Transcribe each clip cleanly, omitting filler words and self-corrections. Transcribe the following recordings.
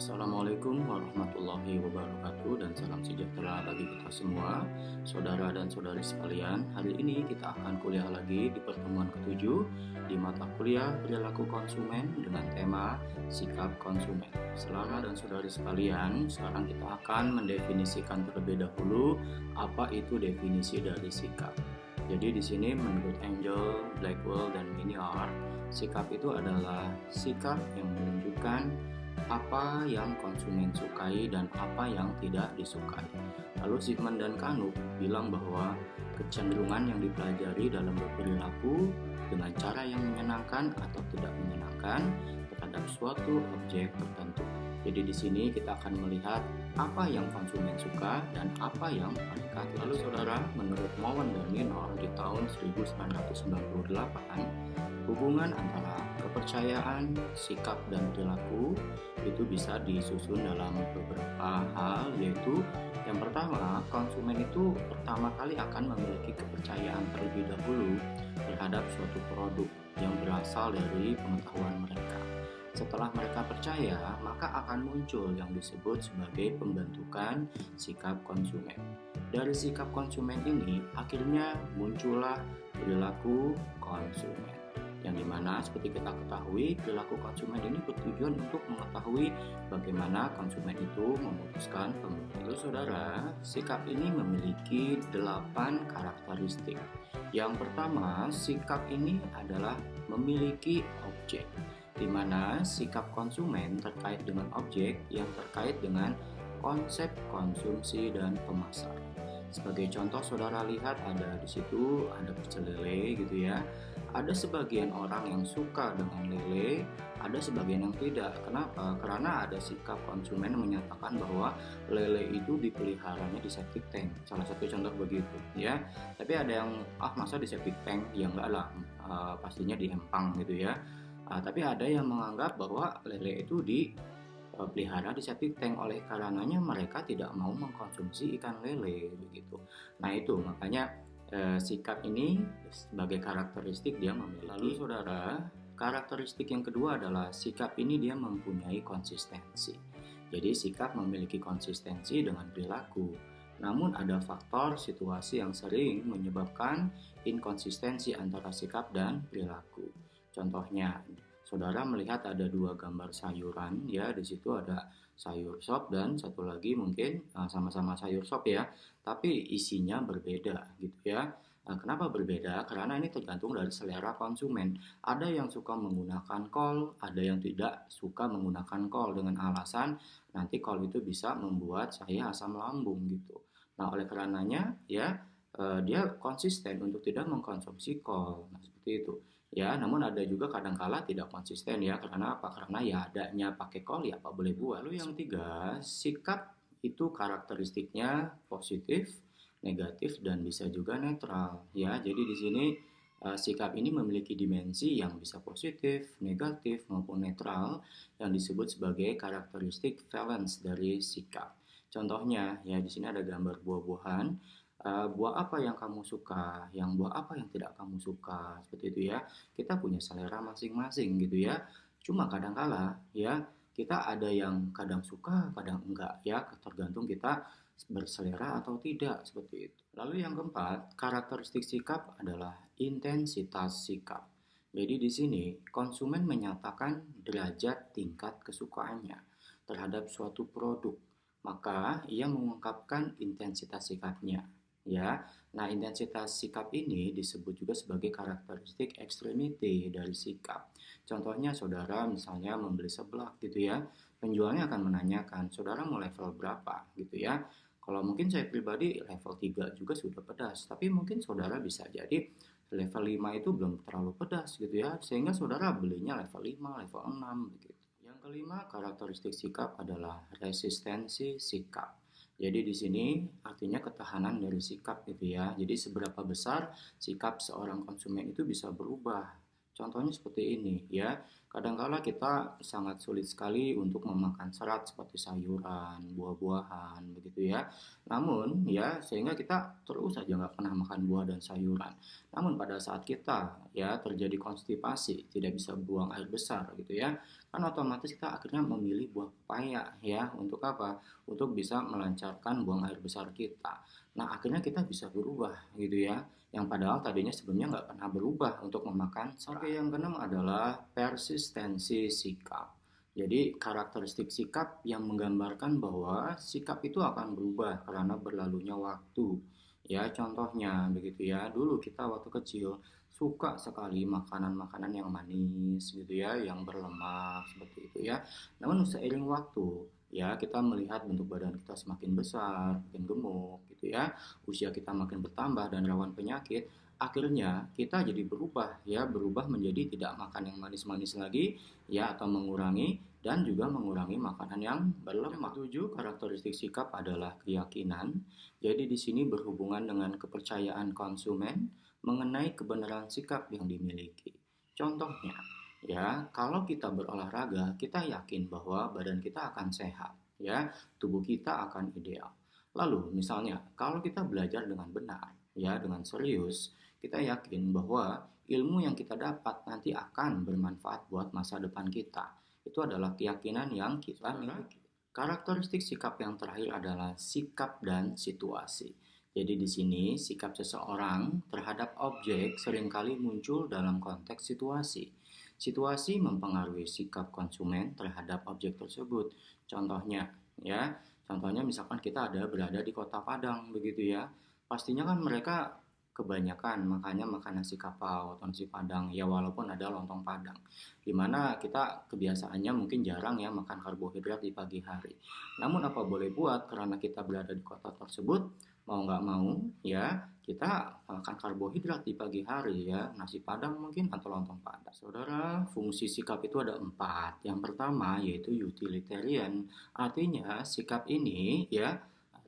Assalamualaikum warahmatullahi wabarakatuh dan salam sejahtera bagi kita semua, saudara dan saudari sekalian. Hari ini kita akan kuliah lagi di pertemuan ketujuh di mata kuliah perilaku konsumen dengan tema sikap konsumen. Saudara dan saudari sekalian, sekarang kita akan mendefinisikan terlebih dahulu apa itu definisi dari sikap. Jadi di sini menurut Angel, Blackwell, dan Miniar, sikap itu adalah sikap yang menunjukkan apa yang konsumen sukai dan apa yang tidak disukai. Lalu Zygmunt dan Knuth bilang bahwa kecenderungan yang dipelajari dalam berperilaku dengan cara yang menyenangkan atau tidak menyenangkan terhadap suatu objek tertentu. Jadi di sini kita akan melihat apa yang konsumen suka dan apa yang mereka tidak. Lalu saudara, menurut Mowen dan Minor di tahun 1998, hubungan antara kepercayaan, sikap, dan perilaku itu bisa disusun dalam beberapa hal, yaitu yang pertama, konsumen itu pertama kali akan memiliki kepercayaan terlebih dahulu terhadap suatu produk yang berasal dari pengetahuan mereka. Setelah mereka percaya, maka akan muncul yang disebut sebagai pembentukan sikap konsumen. Dari sikap konsumen ini, akhirnya muncullah perilaku konsumen. Yang dimana seperti kita ketahui, perilaku konsumen ini bertujuan untuk mengetahui bagaimana konsumen itu memutuskan pembelian. Lalu saudara, sikap ini memiliki 8 karakteristik. Yang pertama, sikap ini adalah memiliki objek, di mana sikap konsumen terkait dengan objek yang terkait dengan konsep konsumsi dan pemasaran. Sebagai contoh, saudara lihat ada di situ ada pecel lele gitu ya. Ada sebagian orang yang suka dengan lele, ada sebagian yang tidak. Kenapa? Karena ada sikap konsumen menyatakan bahwa lele itu dipeliharanya di septic tank. Salah satu contoh begitu, ya. Tapi ada yang masa di septic tank? Ya enggak lah, pastinya di empang gitu ya. Tapi ada yang menganggap bahwa lele itu dipelihara di septic tank, oleh karenanya mereka tidak mau mengkonsumsi ikan lele begitu. Nah itu makanya sikap ini sebagai karakteristik dia memiliki. Lalu saudara, karakteristik yang kedua adalah sikap ini dia mempunyai konsistensi. Jadi sikap memiliki konsistensi dengan perilaku. Namun ada faktor situasi yang sering menyebabkan inkonsistensi antara sikap dan perilaku. Contohnya, saudara melihat ada 2 gambar sayuran ya, di situ ada sayur sop dan satu lagi mungkin sama-sama sayur sop ya, tapi isinya berbeda gitu ya. Kenapa berbeda? Karena ini tergantung dari selera konsumen. Ada yang suka menggunakan kol, ada yang tidak suka menggunakan kol dengan alasan nanti kol itu bisa membuat saya asam lambung gitu. Nah, oleh karenanya ya dia konsisten untuk tidak mengkonsumsi kol. Nah, seperti itu. Ya, namun ada juga kadangkala tidak konsisten ya. Karena apa? Karena ya adanya pakai kol ya apa boleh buat. Lalu yang ketiga, sikap itu karakteristiknya positif, negatif, dan bisa juga netral ya. Jadi di sini sikap ini memiliki dimensi yang bisa positif, negatif, maupun netral yang disebut sebagai karakteristik valence dari sikap. Contohnya ya, di sini ada gambar buah-buahan. Buah apa yang kamu suka, yang buah apa yang tidak kamu suka, seperti itu ya. Kita punya selera masing-masing gitu ya. Cuma kadang-kala ya kita ada yang kadang suka, kadang enggak ya, tergantung kita berselera atau tidak, seperti itu. Lalu yang keempat, karakteristik sikap adalah intensitas sikap. Jadi di sini konsumen menyatakan derajat tingkat kesukaannya terhadap suatu produk, maka ia mengungkapkan intensitas sikapnya. Ya, nah intensitas sikap ini disebut juga sebagai karakteristik extremity dari sikap. Contohnya saudara misalnya membeli seblak gitu ya, penjualnya akan menanyakan, saudara mau level berapa gitu ya. Kalau mungkin saya pribadi level 3 juga sudah pedas, tapi mungkin saudara bisa jadi level 5 itu belum terlalu pedas gitu ya, sehingga saudara belinya level 5, level 6 begitu. Yang kelima, karakteristik sikap adalah resistensi sikap. Jadi di sini artinya ketahanan dari sikap gitu ya. Jadi seberapa besar sikap seorang konsumen itu bisa berubah Contohnya seperti ini ya. Kadangkala kita sangat sulit sekali untuk memakan serat seperti sayuran, buah-buahan begitu ya. Namun ya sehingga kita terus saja nggak pernah makan buah dan sayuran. Namun pada saat kita ya terjadi konstipasi, tidak bisa buang air besar gitu ya, kan otomatis kita akhirnya memilih buah pepaya ya. Untuk apa? Untuk bisa melancarkan buang air besar kita. Nah akhirnya kita bisa berubah gitu ya, yang padahal tadinya sebelumnya nggak pernah berubah untuk memakan serat. Oke, yang keenam adalah persistensi sikap. Jadi karakteristik sikap yang menggambarkan bahwa sikap itu akan berubah karena berlalunya waktu. Ya, contohnya begitu ya. Dulu kita waktu kecil suka sekali makanan-makanan yang manis gitu ya, yang berlemak seperti itu ya. Namun seiring waktu ya kita melihat bentuk badan kita semakin besar, makin gemuk gitu ya, usia kita makin bertambah dan rawan penyakit, akhirnya kita jadi berubah ya, berubah menjadi tidak makan yang manis-manis lagi ya, atau mengurangi dan juga mengurangi makanan yang berlemak. Tujuh, karakteristik sikap adalah keyakinan. Jadi di sini berhubungan dengan kepercayaan konsumen mengenai kebenaran sikap yang dimiliki. Contohnya, ya, kalau kita berolahraga, kita yakin bahwa badan kita akan sehat, ya, tubuh kita akan ideal. Lalu, misalnya, kalau kita belajar dengan benar, ya, dengan serius, kita yakin bahwa ilmu yang kita dapat nanti akan bermanfaat buat masa depan kita. Itu adalah keyakinan yang kita miliki. Karakteristik sikap yang terakhir adalah sikap dan situasi. Jadi di sini sikap seseorang terhadap objek seringkali muncul dalam konteks situasi. Situasi mempengaruhi sikap konsumen terhadap objek tersebut. Contohnya, ya, contohnya misalkan kita ada berada di Kota Padang begitu ya. Pastinya kan mereka kebanyakan makanya makan nasi kapau atau nasi padang ya, walaupun ada lontong padang. Dimana kita kebiasaannya mungkin jarang ya makan karbohidrat di pagi hari. Namun apa boleh buat, karena kita berada di kota tersebut, mau nggak mau ya kita makan karbohidrat di pagi hari ya, nasi padang mungkin atau lontong padang. Saudara, fungsi sikap itu ada empat. Yang pertama yaitu utilitarian, artinya sikap ini ya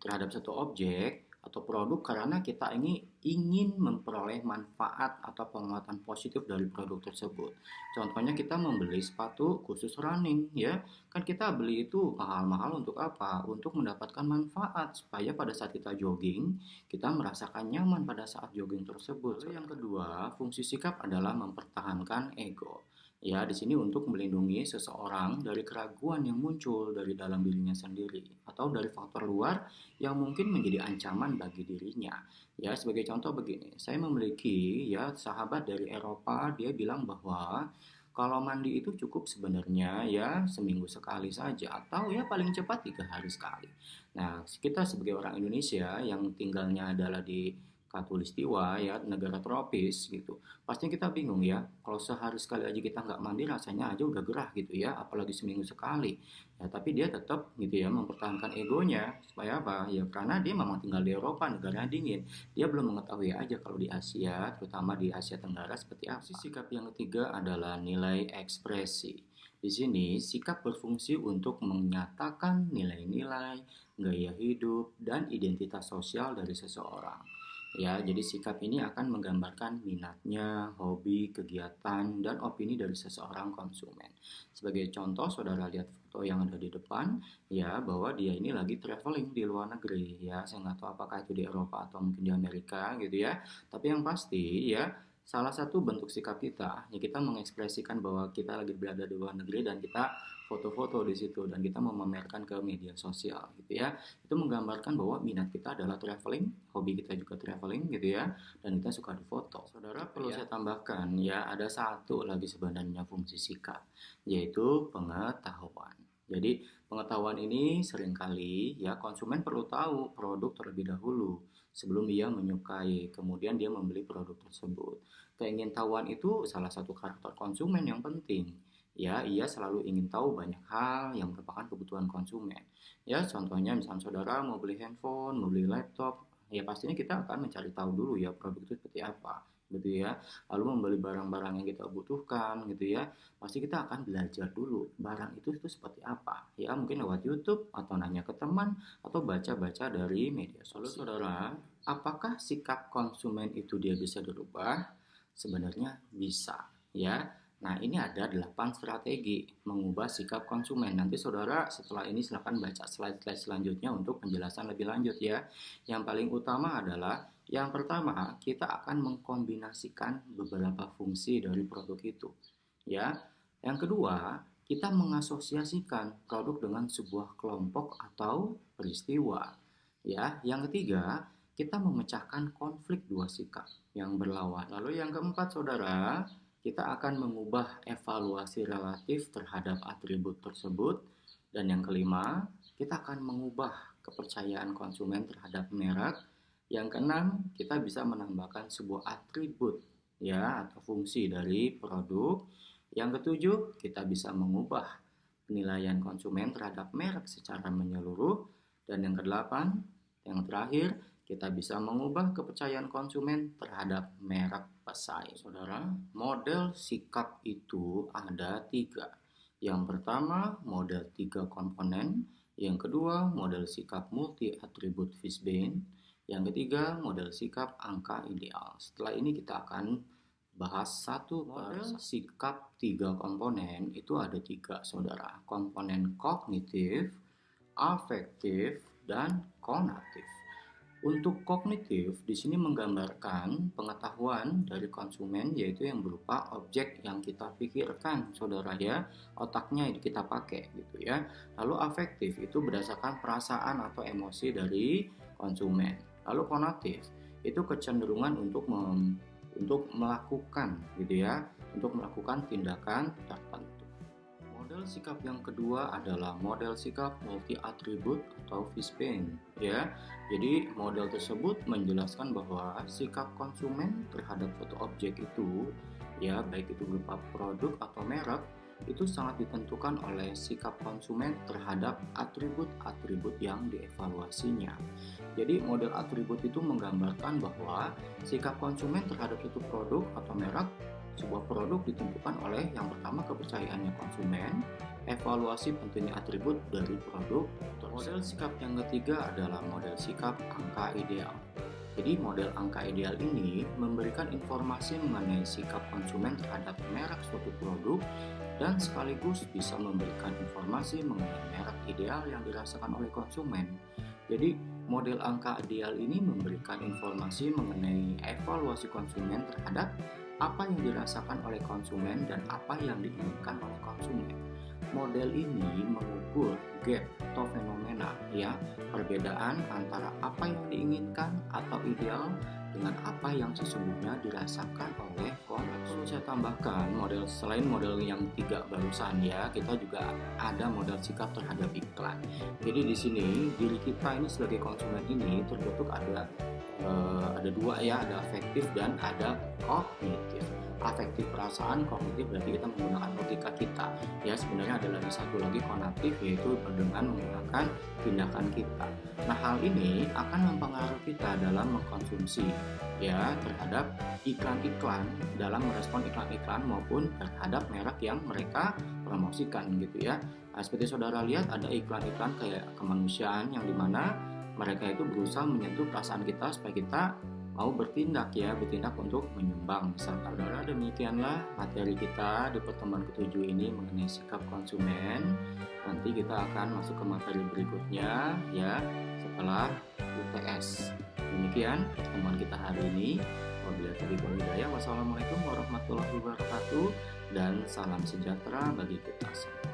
terhadap satu objek atau produk karena kita ingin memperoleh manfaat atau penguatan positif dari produk tersebut. Contohnya kita membeli sepatu khusus running ya. Kan kita beli itu mahal-mahal untuk apa? Untuk mendapatkan manfaat supaya pada saat kita jogging, kita merasakan nyaman pada saat jogging tersebut. Lalu yang kedua, fungsi sikap adalah mempertahankan ego. Ya, di sini untuk melindungi seseorang dari keraguan yang muncul dari dalam dirinya sendiri atau dari faktor luar yang mungkin menjadi ancaman bagi dirinya. Ya, sebagai contoh begini, saya memiliki ya sahabat dari Eropa, dia bilang bahwa kalau mandi itu cukup sebenarnya ya seminggu sekali saja atau ya paling cepat 3 hari sekali. Nah, kita sebagai orang Indonesia yang tinggalnya adalah di Katulistiwa ya, negara tropis gitu. Pasti kita bingung ya, kalau sehari sekali aja kita nggak mandi rasanya aja udah gerah gitu ya, apalagi seminggu sekali. Ya, tapi dia tetap gitu ya mempertahankan egonya. Supaya apa? Ya karena dia memang tinggal di Eropa, negaranya dingin. Dia belum mengetahui aja kalau di Asia, terutama di Asia Tenggara seperti apa. Sikap yang ketiga adalah nilai ekspresi. Di sini sikap berfungsi untuk menyatakan nilai-nilai, gaya hidup, dan identitas sosial dari seseorang. Ya, jadi sikap ini akan menggambarkan minatnya, hobi, kegiatan, dan opini dari seseorang konsumen. Sebagai contoh, saudara lihat foto yang ada di depan, ya, bahwa dia ini lagi traveling di luar negeri, ya. Saya nggak tahu apakah itu di Eropa atau mungkin di Amerika, gitu ya. Tapi yang pasti, ya, salah satu bentuk sikap kita, ya kita mengekspresikan bahwa kita lagi berada di luar negeri dan kita foto-foto di situ dan kita memamerkan ke media sosial, gitu ya. Itu menggambarkan bahwa minat kita adalah traveling, hobi kita juga traveling gitu ya, dan kita suka difoto. Saudara, perlu saya tambahkan ya, ada satu lagi sebenarnya fungsi sikap, yaitu pengetahuan. Jadi pengetahuan ini seringkali ya konsumen perlu tahu produk terlebih dahulu sebelum ia menyukai, kemudian dia membeli produk tersebut. Keingintahuan itu salah satu karakter konsumen yang penting. Ya, ia selalu ingin tahu banyak hal yang merupakan kebutuhan konsumen. Ya, contohnya misalnya saudara mau beli handphone, mau beli laptop, ya pastinya kita akan mencari tahu dulu ya produk itu seperti apa, gitu ya. Lalu membeli barang-barang yang kita butuhkan, gitu ya. Pasti kita akan belajar dulu barang itu seperti apa. Ya, mungkin lewat YouTube atau nanya ke teman atau baca-baca dari media sosial. Lalu saudara, apakah sikap konsumen itu dia bisa dirubah? Sebenarnya bisa. ya. Nah, ini ada 8 strategi mengubah sikap konsumen. Nanti saudara setelah ini silakan baca slide-slide selanjutnya untuk penjelasan lebih lanjut ya. Yang paling utama adalah yang pertama, kita akan mengkombinasikan beberapa fungsi dari produk itu. Ya. Yang kedua, kita mengasosiasikan produk dengan sebuah kelompok atau peristiwa. Ya, yang ketiga, kita memecahkan konflik dua sikap yang berlawan. Lalu yang keempat, saudara, kita akan mengubah evaluasi relatif terhadap atribut tersebut. Dan yang kelima, kita akan mengubah kepercayaan konsumen terhadap merek. Yang keenam, kita bisa menambahkan sebuah atribut ya atau fungsi dari produk. Yang ketujuh, kita bisa mengubah penilaian konsumen terhadap merek secara menyeluruh. Dan yang kedelapan, yang terakhir, kita bisa mengubah kepercayaan konsumen terhadap merek pesaing. Saudara, model sikap itu ada 3. Yang pertama, model 3 komponen. Yang kedua, model sikap multi atribut Fishbane. Yang ketiga, model sikap angka ideal. Setelah ini kita akan bahas satu model sikap 3 komponen. Itu ada 3, saudara. Komponen kognitif, afektif, dan konatif. Untuk kognitif, di sini menggambarkan pengetahuan dari konsumen, yaitu yang berupa objek yang kita pikirkan, saudara ya, otaknya itu kita pakai gitu ya. Lalu afektif itu berdasarkan perasaan atau emosi dari konsumen. Lalu konatif itu kecenderungan untuk melakukan gitu ya, untuk melakukan tindakan tertentu. Model sikap yang kedua adalah model sikap multi atribut atau Fishbane ya. Jadi model tersebut menjelaskan bahwa sikap konsumen terhadap suatu objek itu ya, baik itu berupa produk atau merek, itu sangat ditentukan oleh sikap konsumen terhadap atribut-atribut yang dievaluasinya. Jadi model atribut itu menggambarkan bahwa sikap konsumen terhadap suatu produk atau merek, sebuah produk ditentukan oleh yang pertama kepercayaannya konsumen, evaluasi pentingnya atribut dari produk. Model sikap yang ketiga adalah model sikap angka ideal. Jadi model angka ideal ini memberikan informasi mengenai sikap konsumen terhadap merek suatu produk dan sekaligus bisa memberikan informasi mengenai merek ideal yang dirasakan oleh konsumen. Jadi model angka ideal ini memberikan informasi mengenai evaluasi konsumen terhadap apa yang dirasakan oleh konsumen dan apa yang diinginkan oleh konsumen. Model ini mengukur gap atau fenomena ya, perbedaan antara apa yang diinginkan atau ideal dengan apa yang sesungguhnya dirasakan oleh konsumen. Saya tambahkan model selain model yang 3 barusan ya, kita juga ada model sikap terhadap iklan. Jadi di sini diri kita ini sebagai konsumen ini terbentuk ada 2 ya, ada afektif dan ada kognitif. Afektif perasaan, kognitif berarti kita menggunakan logika kita ya. Sebenarnya ada lagi satu lagi konatif, yaitu dengan menggunakan tindakan kita. Nah, hal ini akan mempengaruhi kita dalam mengkonsumsi ya terhadap iklan-iklan, dalam merespon iklan-iklan maupun terhadap merek yang mereka promosikan gitu ya. Nah, seperti saudara lihat ada iklan-iklan kayak kemanusiaan yang dimana mereka itu berusaha menyentuh perasaan kita supaya kita mau bertindak untuk menyumbang misalkan. Saudara, demikianlah materi kita di pertemuan ke-7 ini mengenai sikap konsumen. Nanti kita akan masuk ke materi berikutnya ya setelah UTS. Demikian pertemuan kita hari ini. Wabillahi taufiq wal hidayah. Wassalamualaikum warahmatullahi wabarakatuh dan salam sejahtera bagi kita semua.